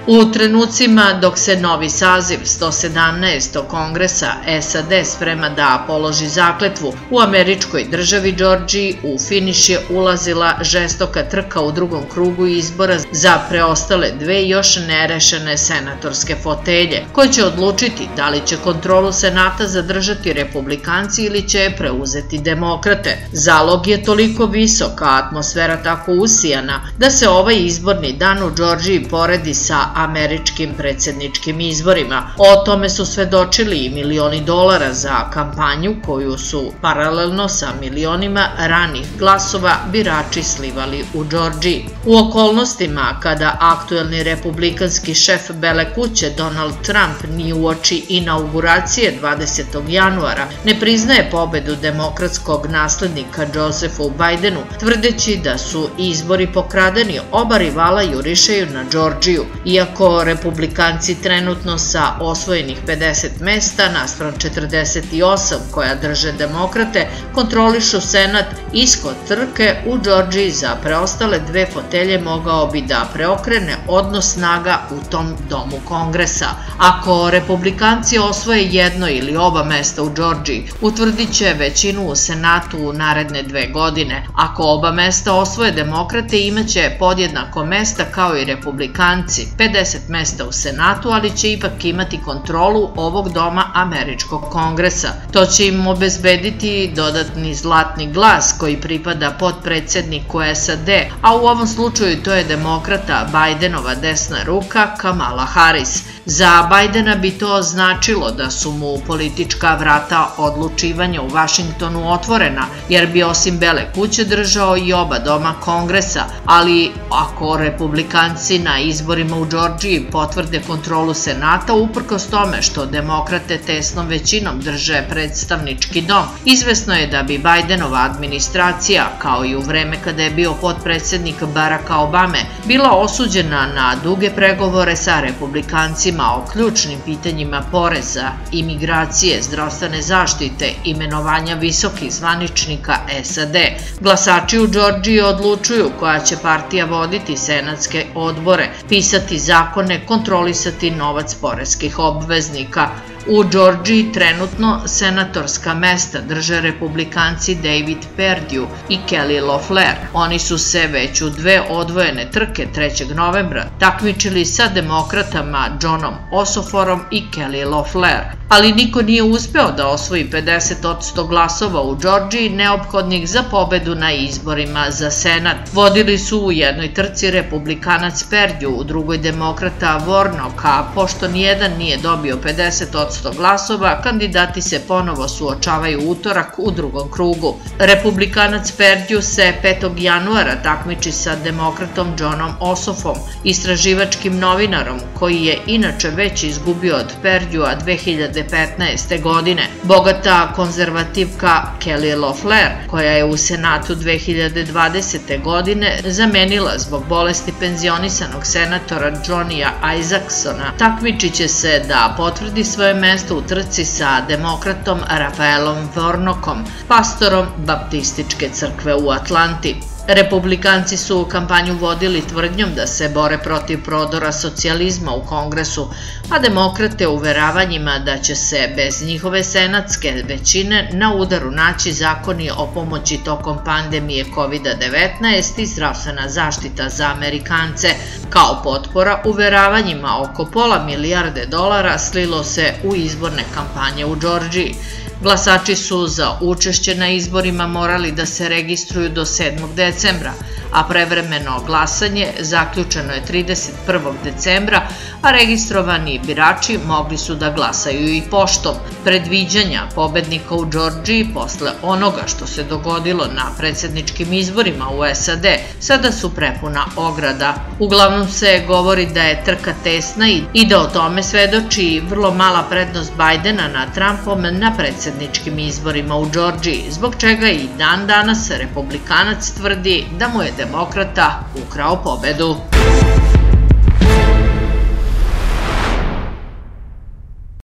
U trenucima dok se novi saziv 117. Kongresa SAD sprema da položi zakletvu, u američkoj državi Džordžiji u finiš je ulazila žestoka trka u drugom krugu izbora za preostale dve još nerešene senatorske fotelje, koje će odlučiti da li će kontrolu Senata zadržati republikanci ili će je preuzeti demokrate. Zalog je toliko visok, a atmosfera tako usijana, da se ovaj izborni dan u Džordžiji poredi sa američkim predsjedničkim izborima. O tome su svedočili i milioni dolara za kampanju koju su paralelno sa milionima ranih glasova birači slivali u Džordžiji. U okolnostima kada aktuelni republikanski šef Bele kuće Donald Trump ni uoči inauguracije 20. januara ne priznaje pobedu demokratskog naslednika Josephu Bidenu, tvrdeći da su izbori pokradeni, oba rivala jurišaju na Džordžiju. Iako republikanci trenutno sa osvojenih 50 mesta naspram 48 koja drže demokrate kontrolišu Senat, ishod trke u Džordžiji za preostale dve fotelje mogao bi da preokrene odnos snaga u tom domu Kongresa. Ako republikanci osvoje jedno ili oba mesta u Džordžiji, utvrdit će većinu u Senatu u naredne 2 godine. Ako oba mesta osvoje demokrate, imaće podjednako mesta kao i republikanci, 50 mesta u Senatu, ali će ipak imati kontrolu ovog doma američkog Kongresa. To će im obezbediti dodatni zlatni glas koji pripada potpredsjedniku SAD, a u ovom slučaju to je demokrata Bidenova desna ruka Kamala Harris. Za Bidena bi to značilo da su mu politička vrata odlučivanja u Vašingtonu otvorena, jer bi osim Bele kuće držao i oba doma Kongresa, ali ako republikanci na izborima u Džordžiji potvrde kontrolu Senata uprkos tome što demokrate tesnom većinom drže predstavnički dom, izvesno je da bi Bidenova administracija, kao i u vreme kada je bio potpredsjednik Baracka Obame, bila osuđena na duge pregovore sa republikancima o ključnim pitanjima poreza, imigracije, zdravstvene zaštite, imenovanja visokih zvaničnika SAD. Glasači u Džordžiji odlučuju koja će partija voditi senatske odbore, pisati zakone, kontrolisati novac poreskih obveznika. U Džordžiji trenutno senatorska mesta drže republikanci David Perdue i Kelly Loeffler. Oni su se već u dve odvojene trke 3. novembra takmičili sa demokratama Johnom Ossoforom i Kelly Loeffler, ali niko nije uspeo da osvoji 50% glasova u Džordžiji neophodnih za pobedu na izborima za Senat. Vodili su u jednoj trci republikanac Perdue, u drugoj demokrata Warnock, a pošto nijedan nije dobio 50% glasova, kandidati se ponovo suočavaju u utorak u drugom krugu. Republikanac Perdue se 5. januara takmiči sa demokratom Johnom Ossofom, istraživačkim novinarom koji je inače već izgubio od Perdua 2015. godine. Bogata konzervativka Kelly Loeffler, koja je u Senatu 2020. godine zamenila zbog bolesti penzionisanog senatora Johnnya Isaacsona, takmičit će se da potvrdi svoje mesto u trci sa demokratom Raphaelom Warnockom, pastorom Baptističke crkve u Atlanti. Republikanci su kampanju vodili tvrdnjom da se bore protiv prodora socijalizma u Kongresu, a demokrate uveravanjima da će se bez njihove senatske većine na udaru naći zakoni o pomoći tokom pandemije COVID-19 i zdravstvena zaštita za Amerikance. Kao potpora uveravanjima oko $500 milijarde slilo se u izborne kampanje u Džordžiji. Glasači su za učešće na izborima morali da se registruju do 7. decembra, a prevremeno glasanje zaključeno je 31. decembra, a registrovani birači mogli su da glasaju i poštom. Predviđanja pobednika u Džordžiji posle onoga što se dogodilo na predsjedničkim izborima u SAD sada su prepuna ograda. Uglavnom se govori da je trka tesna i da o tome svedoči vrlo mala prednost Bidena nad Trumpom na predsjedničkim izborima u Džordžiji, zbog čega i dan danas republikanac tvrdi da mu je demokrata ukrao pobedu.